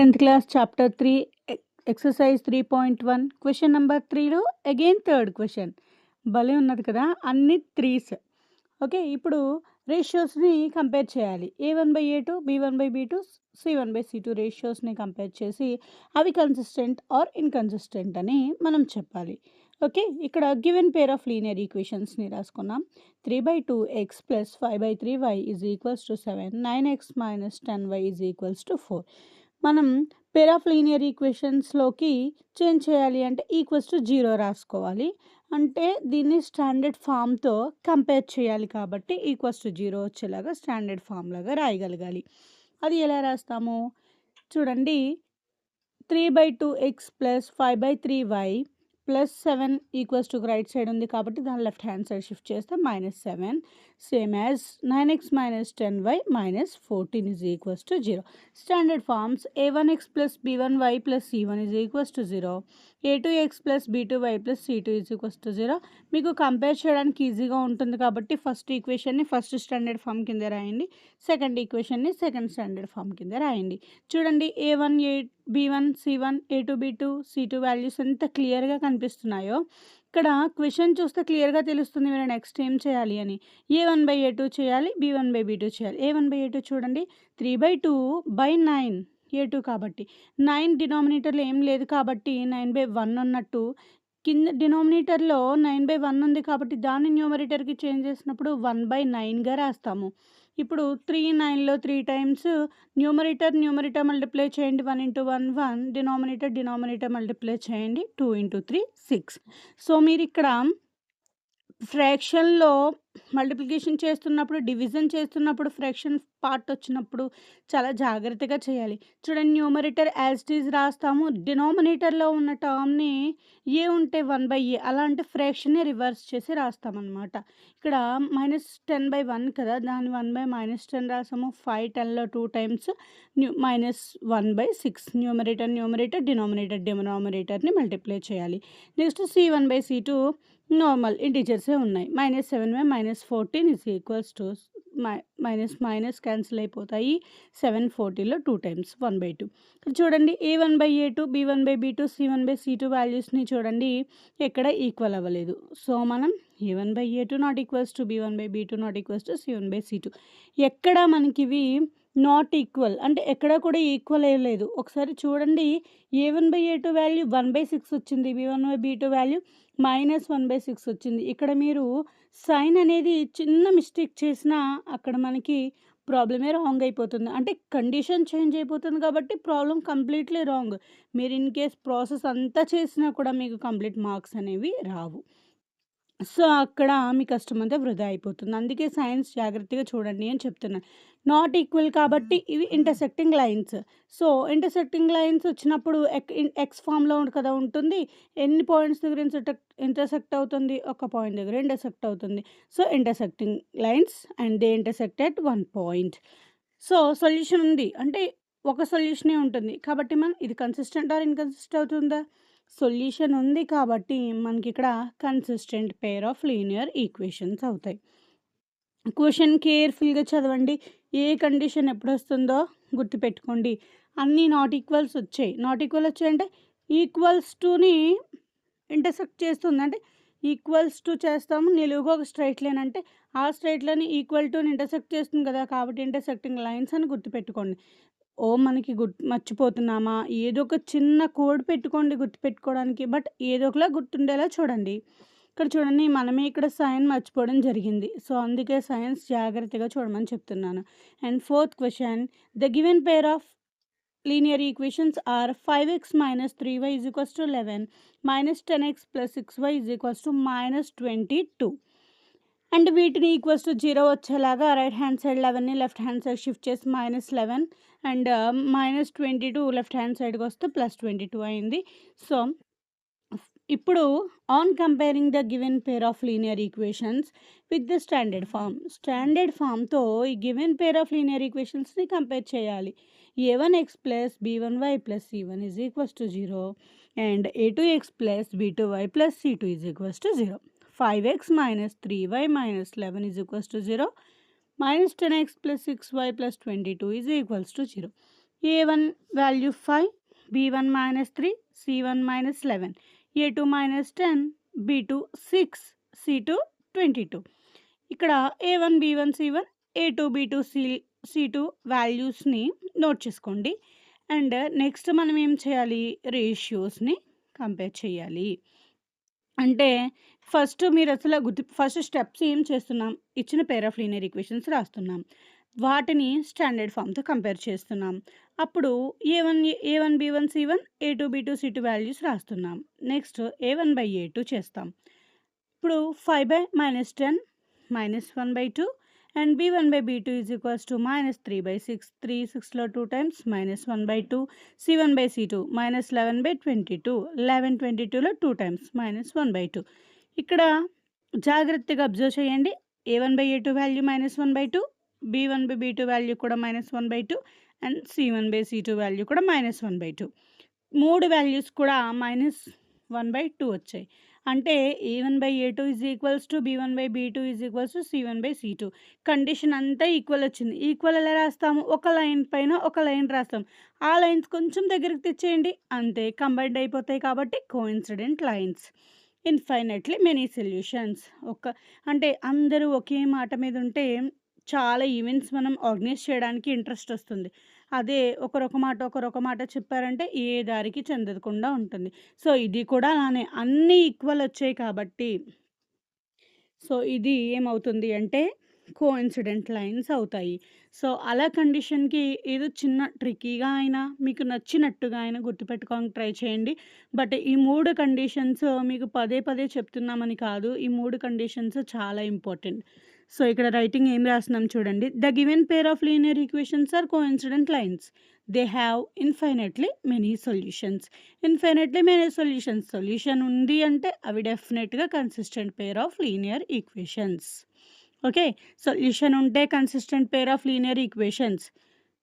10th class chapter 3 exercise 3.1 question number 3లో again third question భలే ఉన్నది కదా అన్ని 3s ఓకే ఇప్పుడు రేషియోస్ని కంపేర్ చేయాలి a1/a2 b1/b2 c1/c2 రేషియోస్ని కంపేర్ చేసి అవి కన్సిస్టెంట్ ఆర్ ఇన్కన్సిస్టెంట్ అని మనం చెప్పాలి ఓకే ఇక్కడ గివెన్ పేర్ ఆఫ్ లీనియర్ ఈక్వేషన్స్ని రాసుకున్నాం 3/2x + 5/3y = 7 9x - 10y = 4 మనం పేర్ ఆఫ్ లీనియర్ ఈక్వేషన్స్లోకి చేంజ్ చేయాలి అంటే =0 రాసుకోవాలి అంటే దీన్ని స్టాండర్డ్ ఫామ్తో కంపేర్ చేయాలి కాబట్టి =0 వచ్చేలాగా స్టాండర్డ్ ఫామ్ లాగా రాయగలగాలి. అది ఎలా రాస్తాము చూడండి 3/2x + 5/3y + 7 = రైట్ సైడ్ ఉంది కాబట్టి దాని లెఫ్ట్ హ్యాండ్ సైడ్ షిఫ్ట్ చేస్తే -7 same as 9x - 10y - 14 = 0. Standard forms a1x + b1y + c1 = 0 a2x + b2y + c2 = 0. మీకు కంపేర్ చేయడానికి ఈజీగా ఉంటుంది కాబట్టి ఫస్ట్ ఈక్వేషన్ని ఫస్ట్ స్టాండర్డ్ ఫామ్ కింద రాయండి, సెకండ్ ఈక్వేషన్ని సెకండ్ స్టాండర్డ్ ఫామ్ కింద రాయండి. చూడండి a1 b1 c1 a2 b2 c2 values ఎంత క్లియర్గా కనిపిస్తున్నాయో ఇక్కడ క్వశ్చన్ చూస్తే క్లియర్గా తెలుస్తుంది మీరు నెక్స్ట్ ఏం చేయాలి అని. a1/a2 చేయాలి, b1/b2 చేయాలి. a1/a2 చూడండి 3/2/9 a2 కాబట్టి 9 డినామినేటర్లో ఏం లేదు కాబట్టి 9/1 ఉన్నట్టు కింద డినామినేటర్లో 9/1 ఉంది కాబట్టి దాన్ని న్యూమరేటర్కి చేంజ్ చేసినప్పుడు 1/9గా రాస్తాము. ఇప్పుడు 3 9లో 3 టైమ్స్ న్యూమరేటర్ మల్టిప్లై చేయండి 1 × 1 1 డినామినేటర్ మల్టిప్లై చేయండి 2 × 3 6. సో మీరు ఇక్కడ ఫ్రాక్షన్లో మల్టిప్లికేషన్ చేస్తున్నప్పుడు డివిజన్ చేస్తున్నప్పుడు ఫ్రాక్షన్ పార్ట్ వచ్చినప్పుడు చాలా జాగ్రత్తగా చేయాలి. చూడండి న్యూమరేటర్ యాజ్ ఇట్ ఈజ్ రాస్తాము, డినామినేటర్లో ఉన్న టర్మ్ని ఏ ఉంటే 1/a అలా అంటే ఫ్రాక్షన్ని రివర్స్ చేసి రాస్తామన్నమాట. ఇక్కడ -10/1 కదా దాని 1/-10 రాసాము. 5 10లో 2 టైమ్స్ -1/6 న్యూమరేటర్ డినామినేటర్ని మల్టిప్లై చేయాలి. నెక్స్ట్ c1/c2 నార్మల్ ఇంటీజర్సే ఉన్నాయి. -7 - 14 మైనస్ క్యాన్సిల్ అయిపోతాయి. 7 14లో 2 టైమ్స్ 1/2. చూడండి a1/a2 b1/b2 c1/c2 వాల్యూస్ని చూడండి ఎక్కడ ఈక్వల్ అవ్వలేదు. సో మనం a1/a2 ≠ b1/b2 ≠ c1/c2 ఎక్కడ మనకి ఇవి నాట్ ఈక్వల్ అంటే ఎక్కడ కూడా ఈక్వల్ అయ్యలేదు. ఒకసారి చూడండి a1/a2 వాల్యూ 1/6 వచ్చింది, b1/b2 వాల్యూ -1/6 వచ్చింది. ఇక్కడ మీరు సైన్ అనేది చిన్న మిస్టేక్ చేసినా అక్కడ మనకి ప్రాబ్లమే రాంగ్ అయిపోతుంది. అంటే కండిషన్ చేంజ్ అయిపోతుంది కాబట్టి ప్రాబ్లం కంప్లీట్లీ రాంగ్. మీరు ఇన్ కేస్ ప్రాసెస్ అంతా చేసినా కూడా మీకు కంప్లీట్ మార్క్స్ అనేవి రావు. సో అక్కడ మీ కష్టం అంతా వృధా అయిపోతుంది. అందుకే సైన్స్ జాగ్రత్తగా చూడండి అని చెప్తున్నాను. నాట్ ఈక్వల్ కాబట్టి ఇవి intersecting lines. So intersecting lines వచ్చినప్పుడు ఎక్స్ ఫామ్లో కదా ఉంటుంది. ఎన్ని పాయింట్స్ దగ్గర ఇంటర్సెక్ట్ అవుతుంది? ఒక పాయింట్ దగ్గర ఇంటర్సెక్ట్ అవుతుంది. So intersecting lines and they intersect at 1 point. So solution ఉంది అంటే ఒక సొల్యూషనే ఉంటుంది కాబట్టి మనం ఇది కన్సిస్టెంట్ ఆర్ ఇన్కన్సిస్టెంట్ అవుతుందా? సొల్యూషన్ ఉంది కాబట్టి మనకి ఇక్కడ consistent pair of linear equations అవుతాయి. క్వశ్చన్ కేర్ఫుల్గా చదవండి. ఏ కండిషన్ ఎప్పుడు వస్తుందో గుర్తుపెట్టుకోండి. అన్నీ నాట్ ఈక్వల్స్ వచ్చాయి. నాట్ ఈక్వల్ వచ్చాయంటే ఈక్వల్స్ టుని ఇంటర్సెక్ట్ చేస్తుంది. అంటే ఈక్వల్స్ టు చేస్తాము, నిలువుగా ఒక స్ట్రైట్ లైన్ అంటే ఆ స్ట్రైట్ లైన్ ఈక్వల్ టుని ఇంటర్సెక్ట్ చేస్తుంది కదా కాబట్టి ఇంటర్సెక్టింగ్ లైన్స్ అని గుర్తుపెట్టుకోండి. మనకి మర్చిపోతున్నామా? ఏదో ఒక చిన్న కోడ్ పెట్టుకోండి గుర్తుపెట్టుకోవడానికి, బట్ ఏదో ఒకలా గుర్తుండేలా చూడండి. ఇక్కడ చూడండి మనమే ఇక్కడ సైన్ మర్చిపోవడం జరిగింది. సో అందుకే సైన్స్ జాగ్రత్తగా చూడమని చెప్తున్నాను. And fourth question the given pair of linear equations are 5x - 3y = 11 -10x + 6y = -22 and వీటిని =0 వచ్చేలాగా రైట్ హ్యాండ్ సైడ్ 11ని లెఫ్ట్ హ్యాండ్ సైడ్ షిఫ్ట్ చేసి -11 అండ్ -22 లెఫ్ట్ హ్యాండ్ సైడ్కి వస్తే +22 అయింది. సో ఇప్పుడు on comparing the given pair of linear equations with the standard ఫామ్తో ఈ గివెన్ పేర్ ఆఫ్ లీనియర్ ఈక్వేషన్స్ని కంపేర్ చేయాలి. a1x + b1y + c1 = 0 and a2x + b2y + c2 = 0. 5x - 3y - 11 = 0 -10x + 6y + 22 = 0. A1 value 5, B1 -3, C1 -11, A2 -10, B2 6, C2 22. ఇక్కడ A1, B1, C1, A2, B2, C2 వాల్యూస్‌ని note చేసుకోండి. And next మనం ఏం చేయాలి? రేషియోస్‌ని compare చేయాలి. అంటే ఫస్ట్ ఫస్ట్ స్టెప్స్ ఏం చేస్తున్నాం? ఇచ్చిన పెయిర్ ఆఫ్ లీనియర్ ఈక్వేషన్స్ రాస్తున్నాం. వాటిని స్టాండర్డ్ ఫామ్‌తో కంపేర్ చేస్తున్నాం. అప్పుడు A1 B1 C1, A2 B2 C2 values రాస్తున్నాం. నెక్స్ట్ A1/A2 చేస్తాం. ఇప్పుడు 5/-10 -1/2 and B1/B2 is equals to -3/6. 3 6లో 2 times -1/2. C1/C2 -11/22. 11 22లో 2 times -1/2. ఇక్కడ జాగ్రత్తగా అబ్జర్వ్ చేయండి. A1/A2 వాల్యూ -1/2, B1/B2 వాల్యూ కూడా -1/2 అండ్ C1/C2 వాల్యూ కూడా -1/2. 3 వాల్యూస్ కూడా -1/2 వచ్చాయి. అంటే A1/A2 is equals to B1/B2 is equals to C1/C2. Condition అంతా ఈక్వల్ వచ్చింది. ఈక్వల్ ఎలా రాస్తాము? ఒక లైన్ పైన ఒక లైన్ రాస్తాం. ఆ లైన్స్ కొంచెం దగ్గరికి తెచ్చేయండి, అంతే కంబైన్డ్ అయిపోతాయి. కాబట్టి coincident lines. Infinitely many solutions. అంటే అందరూ ఒకే మాట మీద ఉంటే చాలా ఈవెంట్స్ మనం ఆర్గనైజ్ చేయడానికి ఇంట్రెస్ట్ వస్తుంది. అదే ఒకరొక మాట చెప్పారంటే ఏ దారికి చెందకుండా ఉంటుంది. సో ఇది కూడా అలానే అన్నీ ఈక్వల్ వచ్చాయి కాబట్టి సో ఇది ఏమవుతుంది అంటే కోఇన్సిడెంట్ లైన్స్ అవుతాయి. సో అలా కండిషన్‌కి ఏదో చిన్న ట్రిక్కీగా అయినా మీకు నచ్చినట్టుగా అయినా గుర్తుపెట్టుకోవడానికి ట్రై చేయండి. బట్ ఈ 3 కండిషన్స్ మీకు పదే పదే చెప్తున్నామని కాదు. ఈ 3 కండిషన్స్ చాలా ఇంపార్టెంట్. సో ఇక్కడ రైటింగ్ ఏం రాస్తున్నాం చూడండి. The given pair of linear equations are coincident lines. They have infinitely many solutions. Infinitely many solutions. Solution ఉంది అంటే అవి డెఫినెట్‌గా consistent pair of linear equations. Okay. Solution ఉంటే consistent pair of linear equations.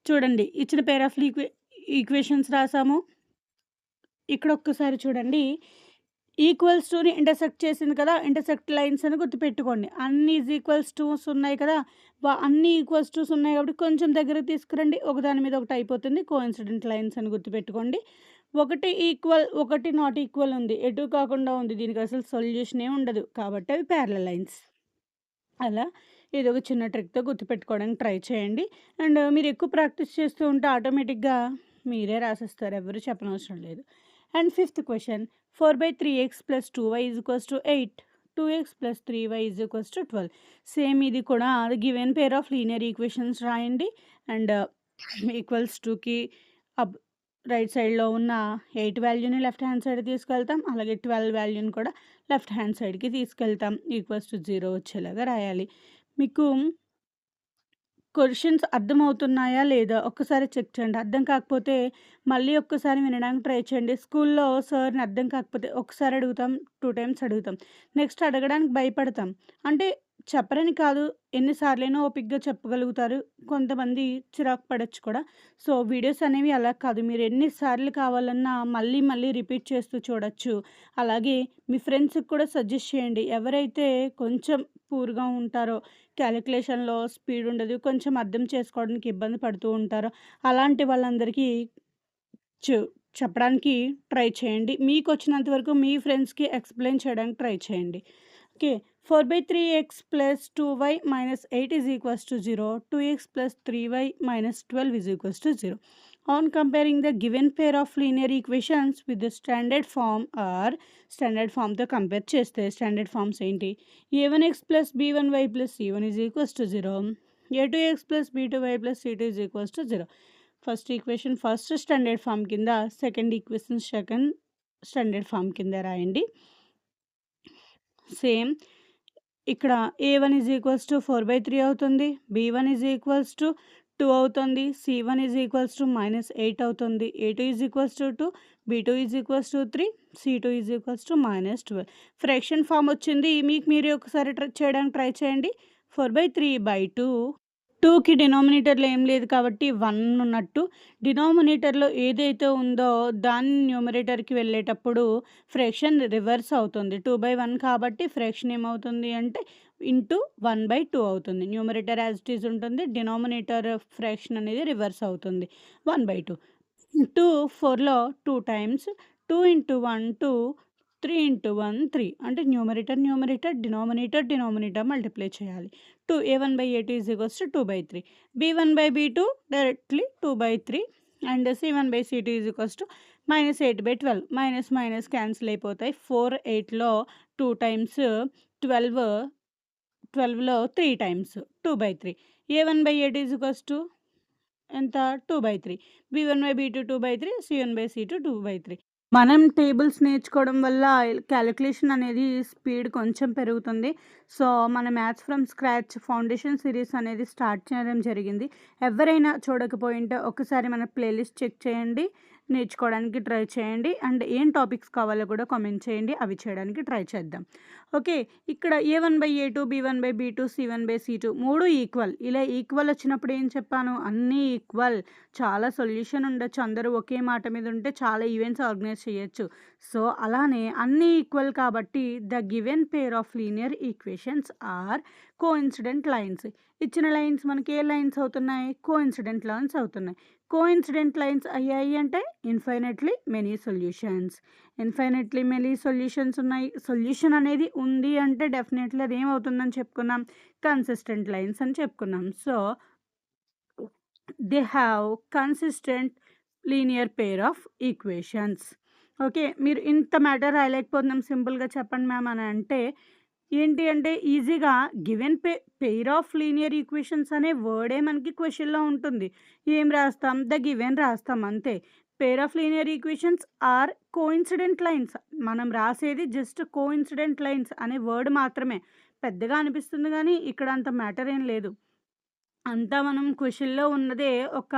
చూడండి ఇచ్చిన పెయిర్ ఆఫ్ ఈక్వేషన్స్ రాసాము. ఇక్కడ ఒక్కసారి చూడండి. ఈక్వల్స్ టూని ఇంటర్సెక్ట్ చేసింది కదా! ఇంటర్సెక్ట్ లైన్స్ అని గుర్తుపెట్టుకోండి. అన్ని ఈజ్ ఈక్వల్స్ టూస్ ఉన్నాయి కదా! అన్ని ఈక్వల్స్ టూస్ ఉన్నాయి కాబట్టి కొంచెం దగ్గరకు తీసుకురండి. ఒకదాని మీద ఒకటి అయిపోతుంది. కోఇన్సిడెంట్ లైన్స్ అని గుర్తుపెట్టుకోండి. ఒకటి ఈక్వల్, ఒకటి నాట్ ఈక్వల్ ఉంది. ఎటు కాకుండా ఉంది. దీనికి అసలు సొల్యూషనే ఉండదు. కాబట్టి అవి ప్యారలల్ లైన్స్. అలా ఏదో ఒక చిన్న ట్రిక్‌తో గుర్తుపెట్టుకోవడానికి ట్రై చేయండి. అండ్ మీరు ఎక్కువ ప్రాక్టీస్ చేస్తూ ఉంటే ఆటోమేటిక్‌గా మీరే రాసేస్తారు. ఎవరు చెప్పనవసరం లేదు. And fifth question 4/3x + 2y = 8. 2x + 3y = 12. Same ఇది కూడా given pair of linear equations రాయండి. అండ్ ఈక్వల్స్ 2కి రైట్ సైడ్‌లో ఉన్న 8 వాల్యూని లెఫ్ట్ హ్యాండ్ సైడ్ తీసుకెళ్తాం. అలాగే 12 వాల్యూని కూడా లెఫ్ట్ హ్యాండ్ సైడ్‌కి తీసుకెళ్తాం. = 0 వచ్చేలాగా రాయాలి. మీకు క్వెషన్స్ అర్థమవుతున్నాయా లేదా ఒక్కసారి చెక్ చేయండి. అర్థం కాకపోతే మళ్ళీ ఒక్కసారి వినడానికి ట్రై చేయండి. స్కూల్‌లో సార్‌ని అర్థం కాకపోతే ఒకసారి అడుగుతాం, 2 టైమ్స్ అడుగుతాం. నెక్స్ట్ అడగడానికి భయపడతాం. అంటే చెప్పరని కాదు, ఎన్ని సార్లైనా ఓపికగా చెప్పగలుగుతారు. కొంతమంది చిరాకు పడొచ్చు కూడా. సో వీడియోస్ అనేవి అలా కాదు. మీరు ఎన్ని సార్లు కావాలన్నా మళ్ళీ మళ్ళీ రిపీట్ చేస్తూ చూడొచ్చు. అలాగే మీ ఫ్రెండ్స్‌కి కూడా సజెస్ట్ చేయండి. ఎవరైతే కొంచెం పూర్‌గా ఉంటారో, క్యాలిక్యులేషన్‌లో స్పీడ్ ఉండదు, కొంచెం అర్థం చేసుకోవడానికి ఇబ్బంది పడుతూ ఉంటారో అలాంటి వాళ్ళందరికీ చు చెప్పడానికి ట్రై చేయండి. మీకొచ్చినంత వరకు మీ ఫ్రెండ్స్‌కి ఎక్స్‌ప్లెయిన్ చేయడానికి ట్రై చేయండి. Okay. 4/3x + 2y - 8 = 0. 2x + 3y - 12 = 0. On comparing the given pair of linear equations with the standard form or standard formతో కంపేర్ చేస్తే స్టాండర్డ్ ఫార్మ్స్ ఏంటి? a1x + b1y + c1 = 0. a2x + b2y + c2 = 0. First equation first standard form కింద, second equation second standard form కింద రాయండి. Same ఇక్కడ a1 = 4/3 అవుతుంది. b1 = 2 అవుతుంది. c1 = -8 అవుతుంది. a2 = 2, b2 = 3, c2 = -12. Fraction form వచ్చింది. మీకు మీరే ఒకసారి చేయడానికి ట్రై చేయండి. 4/3/2 2కి డినామినేటర్‌లో ఏం లేదు కాబట్టి 1 ఉన్నట్టు. డినామినేటర్‌లో ఏదైతే ఉందో దాన్ని న్యూమరేటర్‌కి వెళ్ళేటప్పుడు ఫ్రాక్షన్ రివర్స్ అవుతుంది. 2/1 కాబట్టి ఫ్రాక్షన్ ఏమవుతుంది అంటే ఇంటూ 1/2 అవుతుంది. న్యూమరేటర్ యాజ్ ఇట్ ఈజ్ ఉంటుంది. డినామినేటర్ ఫ్రాక్షన్ అనేది రివర్స్ అవుతుంది. 1/2 2 4లో 2 టైమ్స్ 2 ఇంటూ 1 2 3 ఇంటూ 1 3 అంటే న్యూమరేటర్ డినామినేటర్ మల్టిప్లై చేయాలి. 2 a1/a2 is equals to 2/3 b1/b2 directly 2/3 and c1/c2 is equals to -8/12 minus minus cancel అయిపోతాయి. 4 8లో 2 times 12 12లో 3 times 2/3 a1/a2 is equals to ఎంత 2/3 b1/b2 2/3 c1/c2 2/3. మనం tables నేర్చుకోవడం వల్ల calculation అనేది speed కొంచెం పెరుగుతుంది. సో, మన maths from scratch foundation series అనేది స్టార్ట్ చేయడం జరిగింది. ఎవరైనా చూడకపోయింటే ఒకసారి మన ప్లేలిస్ట్ చెక్ చేయండి. నేర్చుకోవడానికి ట్రై చేయండి. అండ్ ఏం టాపిక్స్ కావాలో కూడా కామెంట్ చేయండి. అవి చేయడానికి ట్రై చేద్దాం. ఓకే. ఇక్కడ a1/a2 b1/b2 c1/c2 3 ఈక్వల్. ఇలా ఈక్వల్ వచ్చినప్పుడు ఏం చెప్పాను? అన్నీ ఈక్వల్. చాలా సొల్యూషన్ ఉండొచ్చు. అందరూ ఒకే మాట మీద ఉంటే చాలా ఈవెంట్స్ ఆర్గనైజ్ చేయొచ్చు. సో, అలానే అన్నీ ఈక్వల్ కాబట్టి the given pair of linear equations are coincident lines. ఇచ్చిన లైన్స్ మనకి ఏ లైన్స్ అవుతున్నాయి? కోఇన్సిడెంట్ లైన్స్ అవుతున్నాయి. కోఇన్సిడెంట్ లైన్స్ అయ్యాయి అంటే infinitely many solutions. Infinitely many solutions ఉన్నాయి. సొల్యూషన్ అనేది ఉంది అంటే డెఫినెట్లీ అది ఏమవుతుందని చెప్పుకున్నాం? కన్సిస్టెంట్ లైన్స్ అని చెప్పుకున్నాం. So, they have consistent linear pair of equations. Okay. మీరు ఇంత మ్యాటర్ రాయలేకపోతున్నాం సింపుల్‌గా చెప్పండి మ్యామ్ అని అంటే ఏంటి అంటే ఈజీగా given pair of linear equations అనే వర్డే మనకి క్వెషన్‌లో ఉంటుంది. ఏం రాస్తాం? ద గివెన్ రాస్తాం అంతే. Pair of linear equations are coincident lines. మనం రాసేది జస్ట్ కోఇన్సిడెంట్ లైన్స్ అనే వర్డ్ మాత్రమే. పెద్దగా అనిపిస్తుంది గానీ ఇక్కడ అంత మ్యాటర్ ఏం లేదు. అంతా మనం క్వెషన్‌లో ఉన్నదే ఒక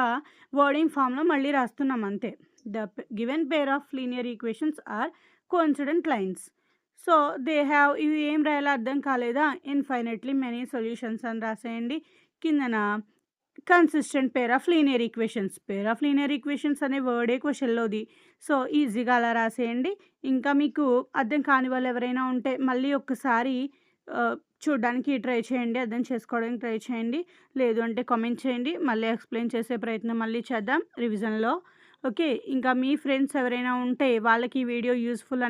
వర్డింగ్ ఫామ్‌లో మళ్ళీ రాస్తున్నాం అంతే. The given pair of linear equations are coincident lines. So, they have ఇవి ఏం రాయాలో అర్థం కాలేదా? ఇన్ఫైనైట్లీ మెనీ సొల్యూషన్స్ అని రాసేయండి. కిందన consistent pair of linear equations. Pair of linear equations అనే వర్డే క్వెషన్‌లోది. సో, ఈజీగా అలా రాసేయండి. ఇంకా మీకు అర్థం కాని వాళ్ళు ఎవరైనా ఉంటే మళ్ళీ ఒక్కసారి చూడడానికి ట్రై చేయండి. అర్థం చేసుకోవడానికి ట్రై చేయండి. లేదు అంటే కామెంట్ చేయండి. మళ్ళీ ఎక్స్‌ప్లెయిన్ చేసే ప్రయత్నం మళ్ళీ చేద్దాం రివిజన్‌లో. ఓకే. ఇంకా మీ ఫ్రెండ్స్ ఎవరైనా ఉంటే వాళ్ళకి ఈ వీడియో యూజ్‌ఫుల్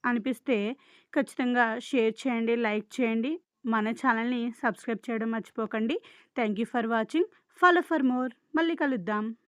అనిపిస్తే ఖచ్చితంగా షేర్ చేయండి, లైక్ చేయండి. మన ఛానల్‌ని సబ్స్క్రైబ్ చేయడం మర్చిపోకండి. Thank you for watching. Follow for more. మళ్ళీ కలుద్దాం.